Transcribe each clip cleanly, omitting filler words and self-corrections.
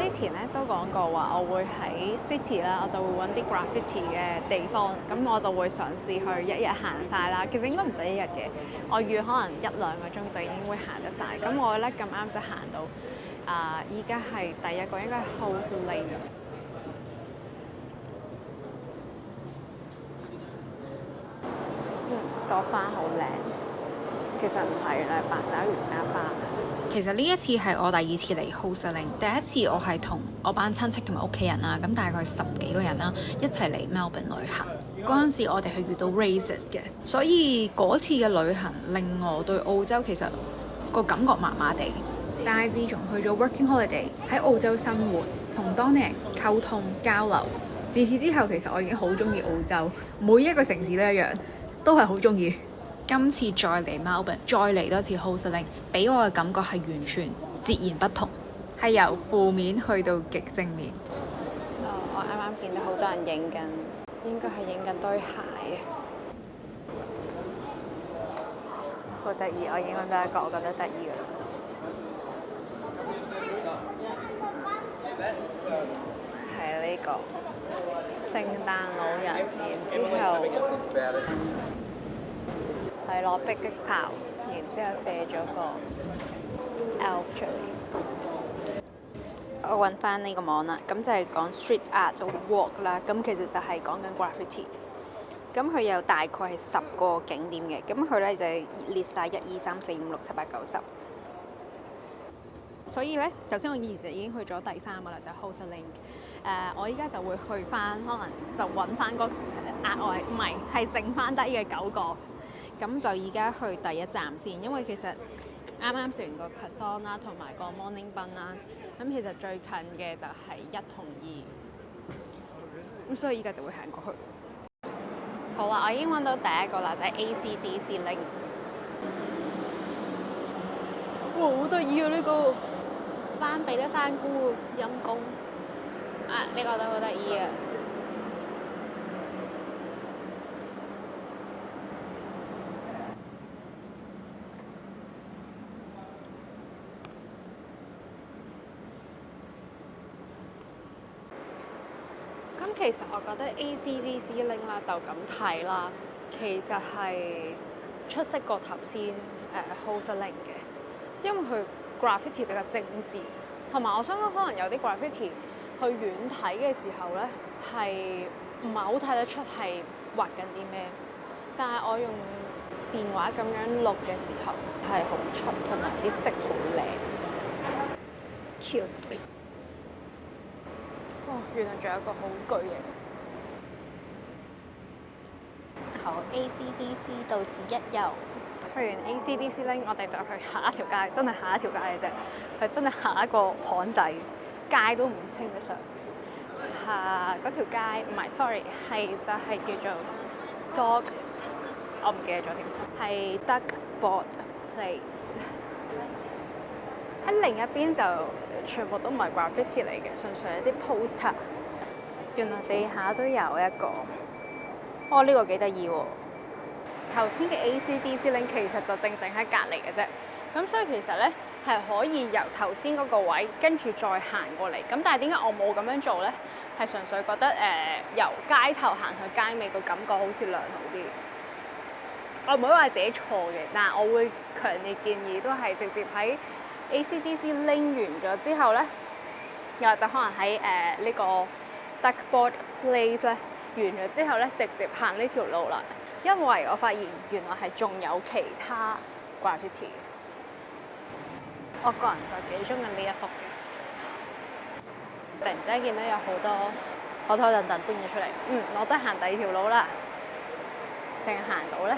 前咧都講過話，我會喺 city 啦，我就會揾啲 graffiti 嘅地方，咁我就會嘗試去一日行晒啦。其實應該唔使一日嘅，我預可能1-2個鐘就已經會行得晒。咁我咧咁啱就行到依家係第一個，應該係 Hose Lane。朵花好靚，其實唔係，原來係八爪魚加花。其實呢一次係我第2次嚟 Hose Lane，第一次我係同我班親戚同埋屋企人啦，咁大概10幾個人啦，一齊嚟 Melbourne 旅行。嗰陣時我哋係遇到 racist 嘅，所以嗰次嘅旅行令我對澳洲其實個感覺麻麻地。但係自從去咗 working holiday 喺澳洲生活，同當地人溝通交流，自此之後其實我已經好中意澳洲，每一個城市都一樣，都係好中意。今次再嚟 Melbourne，再嚟多次 Hose Lane，俾我嘅感覺係完全截然不同，係由負面去到極正面。我啱啱見到好多人影緊，應該係影緊對鞋，好得意！我影緊第一個，我覺得得意嘅。係呢個聖誕老人，然之後係攞迫擊炮，然之後射咗個 elf 出嚟。我揾翻呢個網啦，咁就係講 street art 就 walk 啦，咁其實就係講緊 graffiti。咁佢有大概係10個景點嘅，咁佢咧就係列晒1、2、3、4、5、6、7、8、9、10。所以咧，頭先我其實已經去咗第3個啦，就係 Hose Lane。我依家就會去翻，可能就揾翻個額外，唔係剩翻低嘅9個。咁就而家去第一站先，因為其實啱啱食完個 croissant 啦，同埋個 morning bun 啦，咁其實最近嘅就係1同2，咁所以依家就會行過去。好啊，我已經揾到第一個啦，就係 AC/DC Link。哇，好得意啊！呢個班彼得山菇陰公啊，呢個都好得意啊！咁其實我覺得 AC/DC Link 啦，就咁睇啦，其實係出色過頭先Hose Lane 嘅，因為佢 graffiti 比較精緻，同埋我想講可能有啲 graffiti 去遠睇嘅時候咧，係唔係好睇得出係畫緊啲咩，但係我用電話咁樣錄嘅時候係好出，同埋啲色好靚 cute。哦，原來仲有一個好巨型。好 AC/DC 到此一遊。去完 AC/DC Link，我哋就去下一條街，真係下一條街嘅啫。佢真係下一個巷仔，街都唔稱得上。嗰條街唔係 sorry， 係就係叫做 Dog， 我唔記得咗添，係 Duckboard Place。喺另一邊就全部都唔係 graffiti 嚟嘅，純粹係啲 poster。原來地下都有一個，呢個幾得意喎！頭先嘅 AC/DC Link 其實就正喺隔離嘅啫，咁所以其實咧係可以由頭先嗰個位跟住再行過嚟。咁但係點解我冇咁樣做咧？係純粹覺得由街頭行去街尾個感覺好似良好啲。我唔會話自己錯嘅，但係我會強烈建議都係直接喺AC/DC Link 完咗之後咧，又或者可能喺呢個 Duckboard Place 咧完咗之後咧，直接行呢條路啦。因為我發現原來係仲有其他 graffiti。我個人就幾中意呢一幅嘅。突然之間見到有好多台台凳凳搬咗出嚟，我得行第2條路啦，定係行到咧？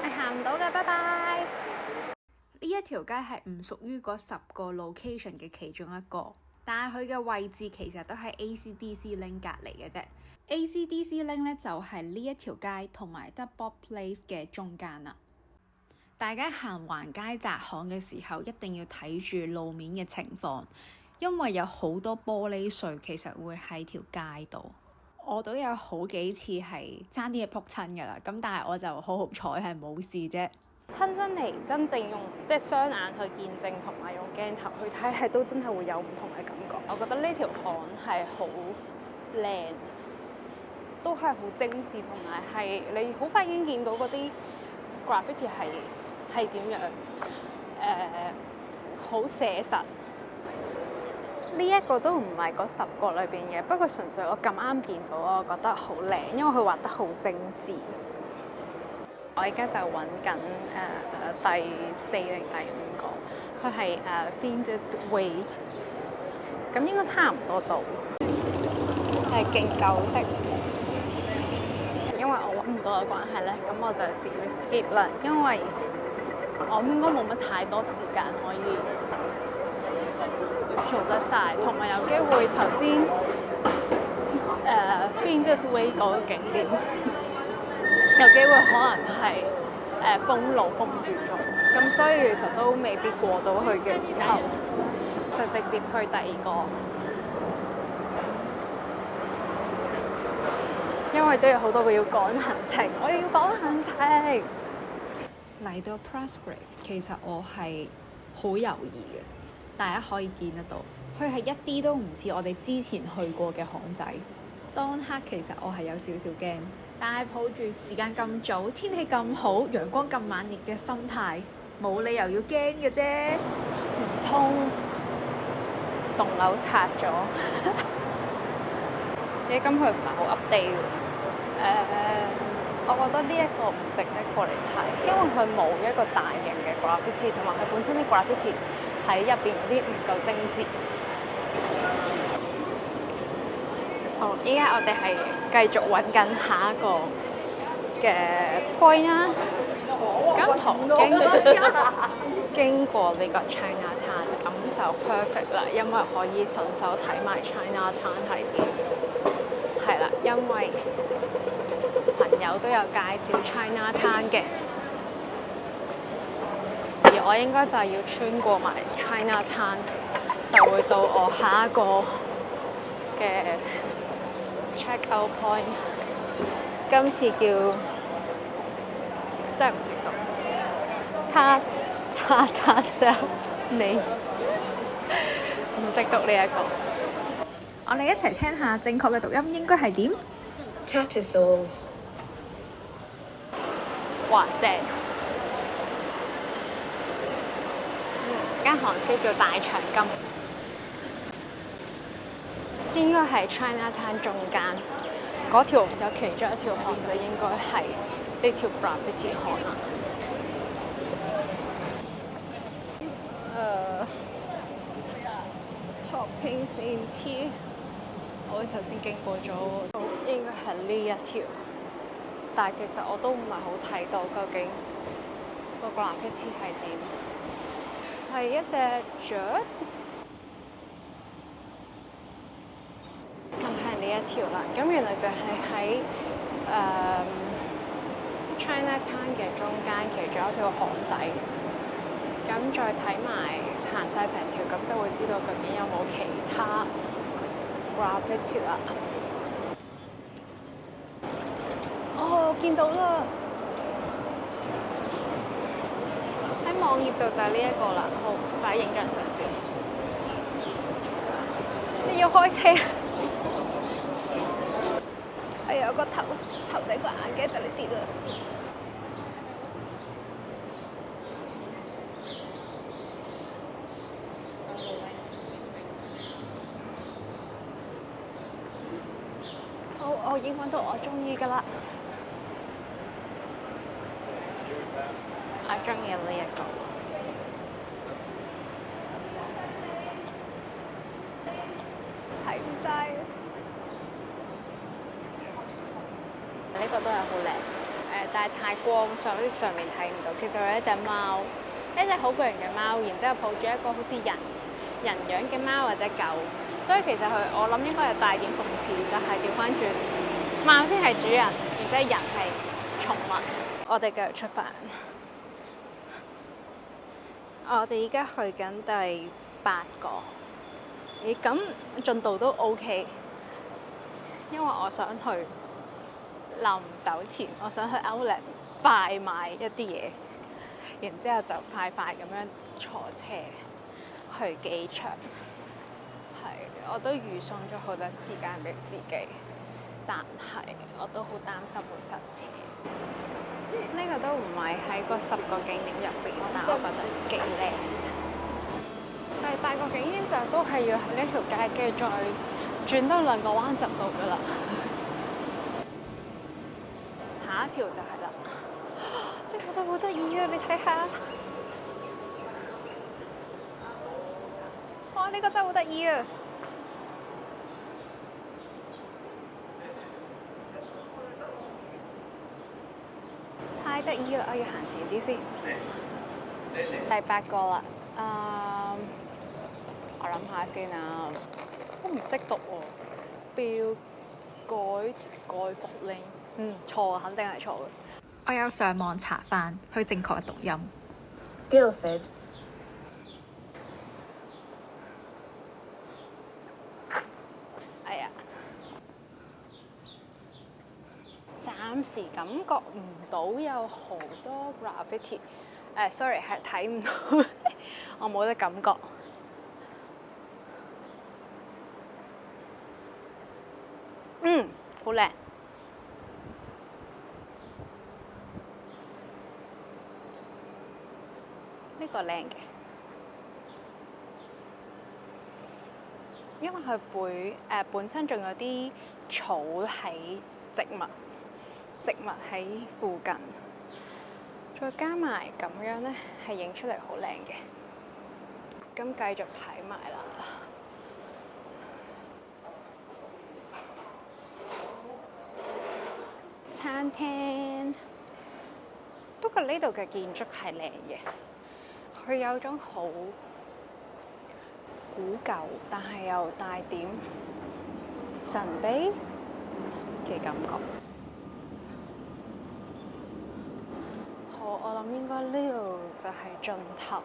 行唔到嘅，拜拜。呢一條街係唔屬於嗰10個 location 嘅其中一個，但係佢嘅位置其實都係 AC/DC Link 隔離嘅啫。AC/DC Link 咧就係呢一條街同埋 Duckboard Place 嘅中間啦。大家行橫街窄巷嘅時候，一定要睇住路面嘅情況，因為有好多玻璃碎其實會喺條街度。我都有好幾次係差啲嘢撲親㗎啦，咁但係我就好彩係冇事啫。親身嚟真正用即係雙眼去見證同埋用鏡頭去睇，係都真係會有唔同嘅感覺。我覺得呢條巷係好靚，都係好精緻，同埋係你好快已經見到嗰啲 graffiti 係點樣好寫實。呢一個都唔係嗰10個裏邊嘅，不過純粹我咁啱見到，我覺得好靚，因為佢畫得好精緻。我而家就揾緊第4定第5個，佢係Flinders Way，咁應該差唔多到，係勁舊式。因為我揾唔到嘅關係咧，咁我就直接 skip 啦，因為我應該冇乜太多時間可以做得晒，同埋有機會頭先Flinders Way 嗰個景點。有機會可能係封路封住咗，咁所以其實都未必過到去嘅時候，就直接去第2個，因為都有好多個要趕行程，我要趕行程。嚟到 Musgrave， 其實我係好猶豫嘅，大家可以見得到，佢係一啲都唔似我哋之前去過嘅巷仔。當刻其實我係有少少驚。但係抱住時間咁早、天氣咁好、陽光咁猛烈嘅心態，冇理由要驚嘅啫。唔通棟樓拆咗？咦，咁佢唔係好 update 喎。我覺得呢一個唔值得過嚟睇，因為佢冇一個大型嘅 graffiti， 同埋佢本身啲 graffiti 喺入邊嗰啲唔夠精緻。好，依家我哋係繼續揾緊下一個嘅 point 啦。咁途經過呢個 Chinatown， 咁就 perfect 啦，因為可以順手睇埋 Chinatown 係點。係啦，因為朋友都有介紹 Chinatown 嘅，而我應該就係要穿過埋 Chinatown， 就會到我下一個嘅check out point， 今次叫真係唔識讀，他 self 你唔識讀呢一個。我哋一齊聽下正確嘅讀音應該係點 Tattersalls。哇，正！間韓燒叫大長今，應該係 Chinatown 中間嗰條有其中一條巷就應該係呢條 graffiti 巷啦。Shopping Center， 我頭先經過咗，應該係呢一條，但係其實我都唔係好睇到究竟個 graffiti 係點，係一隻雀，咁係呢一條啦。咁原來就係喺Chinatown 嘅中間其中一條巷仔。咁再睇埋行晒成條，咁就會知道究竟有冇其他 graffiti 啦。哦，見到啦！喺網頁度就係呢一個啦。好，快影張相先。你要開車？係啊，個頭頂個眼鏡就嚟跌啦。我已經揾到我中意㗎啦！我中意呢一個，睇唔晒。呢個都係好靚，但係太光，所以上面睇唔到。其實有一隻貓，一隻好巨型嘅貓，然之後抱住一個好似人樣嘅貓或者狗。所以其實我諗應該係帶點諷刺，就係調翻轉，貓先係主人，而且人係寵物。我哋繼續出發。我哋而家去緊第8個，咁進度都 OK，因為我想去臨走前，我想去 Outlet 快買一啲嘢，然之後就快快咁樣坐車去機場。係，我都預送咗好多時間俾自己，但係我都好擔心會塞車。呢個都唔係喺個10個景點入邊，但我覺得幾靚。第8個景點就都係要喺呢條街，跟住再轉多2個彎就到㗎啦。下一條就係啦，呢個都好得意啊！你睇下，哇！呢個真係好得意啊！太得意啦！我要行前啲先。第8個啦，我諗下先啊，我唔識讀喎，蓋福令，錯，肯定係錯嘅。我有上網查返佢正確嘅讀音。 Guildford. 哎呀，暫時感覺唔到有好多 graffiti。sorry 係睇唔到，我冇得感覺。好靚。呢個靚嘅，因為佢本身仲有啲草喺植物喺附近，再加埋咁樣呢，係影出嚟好靚嘅。咁繼續睇埋啦。餐廳，不過呢度嘅建築係靚嘅，佢有種好古舊，但係又帶點神秘嘅感覺。好，我諗應該呢度就係盡頭。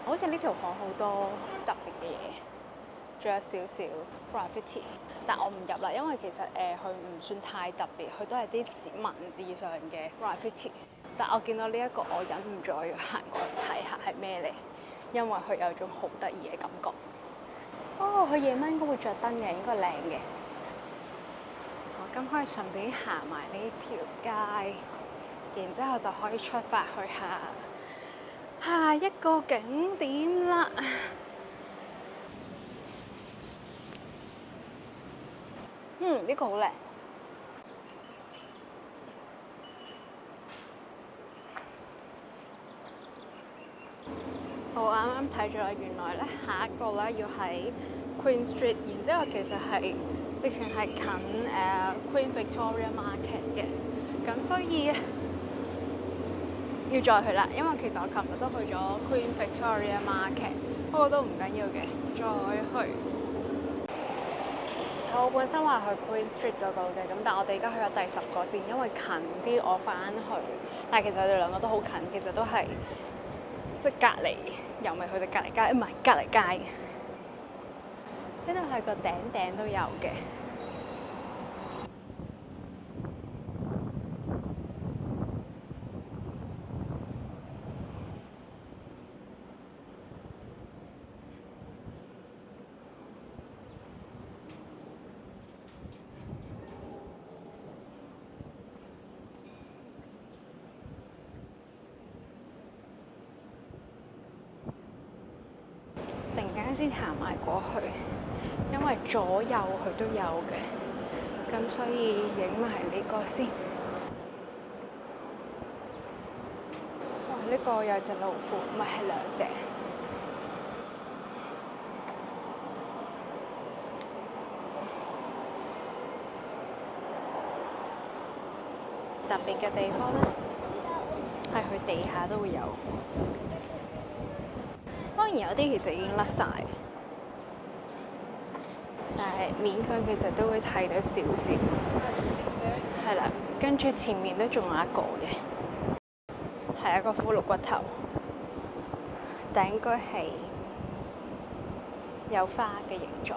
好似呢條巷好多特別嘅嘢，仲有少少 graffiti， 但我唔入啦，因為其實佢唔算太特別，佢都係啲文字上嘅 graffiti。但我見到呢一個，我忍唔住要行過去睇下係咩嚟，因為佢有種好得意嘅感覺。哦，佢夜晚應該會着燈嘅，應該靚嘅。好，咁可以順便行埋呢條街，然之後就可以出發去下一個景點啦。呢個好靚。我啱啱睇咗啦，原來咧下一個咧要喺 Queen Street， 然之後其實係直情係近Queen Victoria Market 嘅，咁所以要再去啦。因為其實我琴日都去咗 Queen Victoria Market， 不過都唔緊要嘅，再去。我本身話去 Queen Street 嗰個嘅，咁但係我哋而家去咗第10個先，因為近啲我翻去。但係其實我哋兩個都好近，其實都係即係隔離，又未去到隔離街，唔係隔離街。呢度係個頂都有嘅。陣間先行埋過去，因為左右佢都有嘅，咁所以影埋呢個先。哇！呢個有隻老虎，唔係，係2隻。特別嘅地方咧，係佢地下都會有。當然有啲其實已經甩晒，但係勉強其實都會睇到少少。係啦，跟住前面都仲有一個嘅，係一個骷髏骨頭，但應該係有花嘅形狀。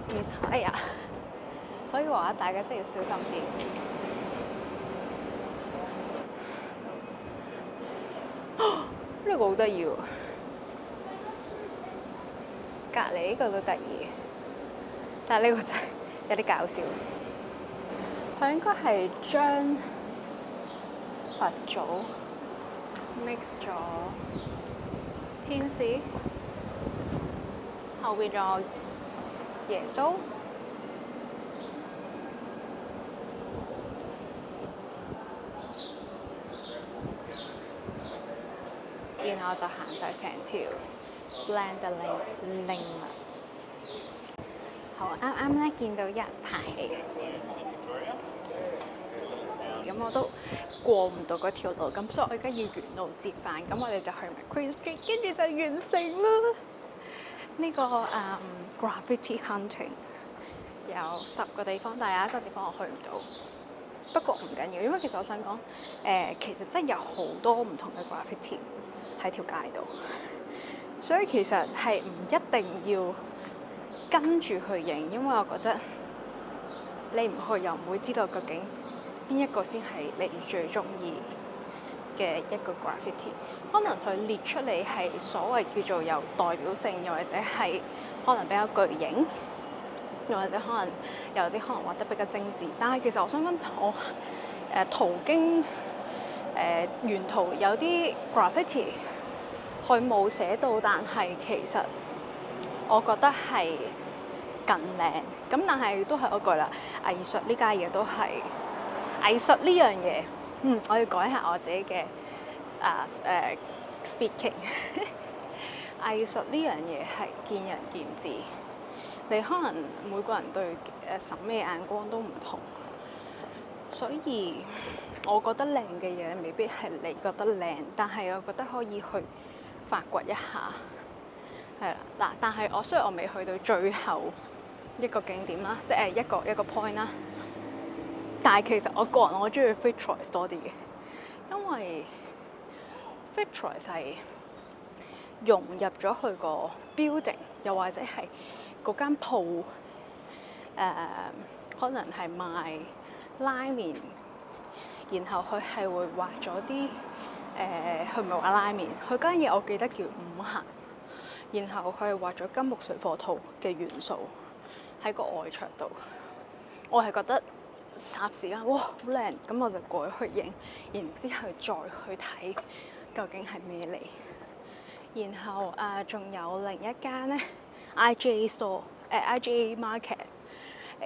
然後哎呀，所以話大家真係要小心啲。個好得意喎，隔離呢個都得意，但係呢個真係有啲搞笑。佢應該係將佛祖 mix 咗天使，後邊仲有耶穌。然後就行晒成條 Blender Lane 啦。好，啱啱咧見到有人拍戲，咁我都過唔到嗰條路，咁所以我而家要原路折返，咁我哋就去埋 Queen Street， 跟住就完成啦。呢個graffiti hunting 有10個地方，但係有一個地方我去唔到。不過唔緊要，因為其實我想講，其實真係有好多唔同嘅 graffiti 喺條街度，所以其實係唔一定要跟住去影，因為我覺得你唔去又唔會知道究竟邊一個先係你最中意嘅一個 graffiti。可能佢列出嚟係所謂叫做有代表性，又或者係可能比較巨型，又或者可能有啲可能畫得比較精緻。但係其實我想問我途經沿途有啲 graffiti，佢冇寫到，但係其實我覺得係更靚。咁但係都係嗰句啦，藝術呢家嘢都係藝術呢樣嘢。我要改下我自己嘅speaking。藝術呢樣嘢係見仁見智，你可能每個人對審美眼光都唔同，所以我覺得靚嘅嘢未必係你覺得靚，但係我覺得可以去發掘一下，係啦嗱。但係雖然我未去到最後一個景點啦，即係一個 point 啦，但係其實我個人我中意 Fitzroy 多啲嘅，因為 Fitzroy 係融入咗佢個 building， 又或者係嗰間鋪可能係賣拉麵，然後佢係會畫咗啲佢唔係畫拉麵，佢間嘢我記得叫五行，然後佢係畫咗金木水火土嘅元素喺個外牆度。我係覺得霎時間哇好靚，咁我就過去影，然之後再去睇究竟係咩嚟。然後仲有另一間咧 IGA store，IGA market，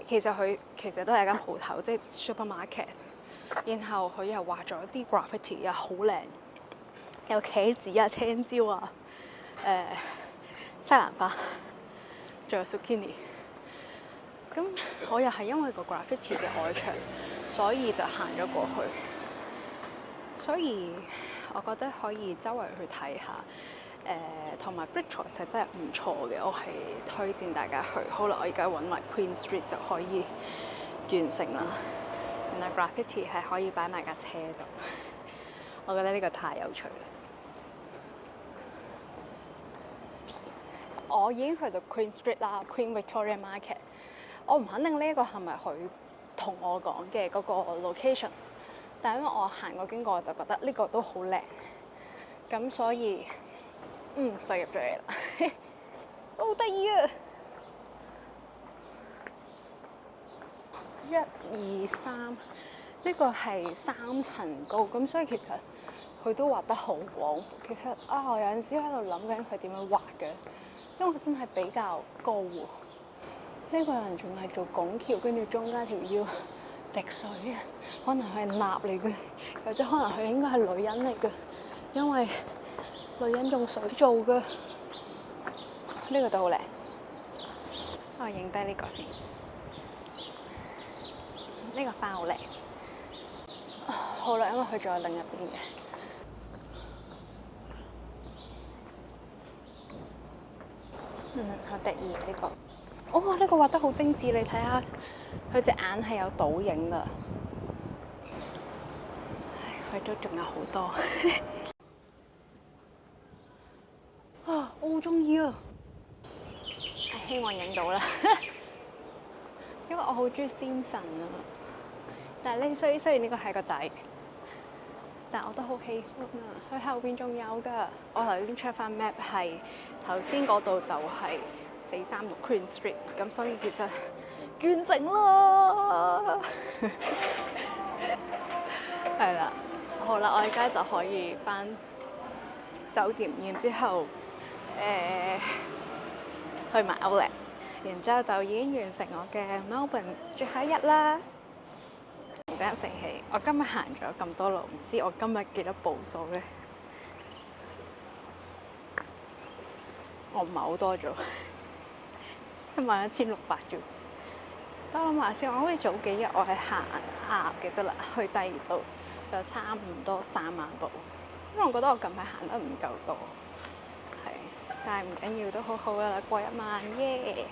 其實佢都係間鋪頭，即係 supermarket。然後佢又畫咗啲 graffiti 又好靚，有茄子啊、青椒啊、西蘭花，仲有 zucchini。咁我又係因為個 graffiti 嘅外牆，所以就行咗過去。所以我覺得可以周圍去睇下。同埋 Fitzroy 係真係唔錯嘅，我係推薦大家去。好啦，我而家揾埋 Queen Street 就可以完成啦。原來 graffiti 係可以擺埋架車度，我覺得呢個太有趣啦。我已經去到 Queen Street 啦 ，Queen Victoria Market。我唔肯定呢一個係咪佢同我講嘅嗰個 location， 但係因為我行過經過，我就覺得呢個都好靚，咁所以就入咗嚟啦。好得意啊！1、2、3，呢個係3層高，咁所以其實佢都畫得好廣闊。其實我有陣時喺度諗緊佢點樣畫嘅，因為佢真係比較高喎。呢個人仲係做拱橋，跟住中間條腰滴水啊，可能佢係蠟嚟嘅，或者可能佢應該係女人嚟嘅，因為女人用水做嘅。呢個都好靚，我影低呢個先。呢個花好靚。好啦，因為佢仲有另一邊嘅。好得意呢個。呢個畫得好精緻，你睇下，佢隻眼係有倒影㗎。佢都仲有好多。我好中意啊！希望影到啦，因為我好中意Simpson啊。但係呢，雖然呢個係個底，但我都好喜歡啊！佢後邊仲有㗎，我頭先 check 翻 map 係頭先嗰度就係436 Queen Street，咁所以其實完成啦。係啦，好啦，我而家就可以翻酒店，然之後去埋 Outlet，然之後就已經完成我嘅 Melbourne 最後一日啦。突然間醒起，我今日行咗咁多路，唔知我今日幾多步數咧？我唔係好多咗，11,600啫。等我諗下先，我好似早幾日我係行記得啦，去第二度有差唔多3萬步，因為我覺得我近排行得唔夠多，係，但係唔緊要，都好好噶啦，過1萬耶！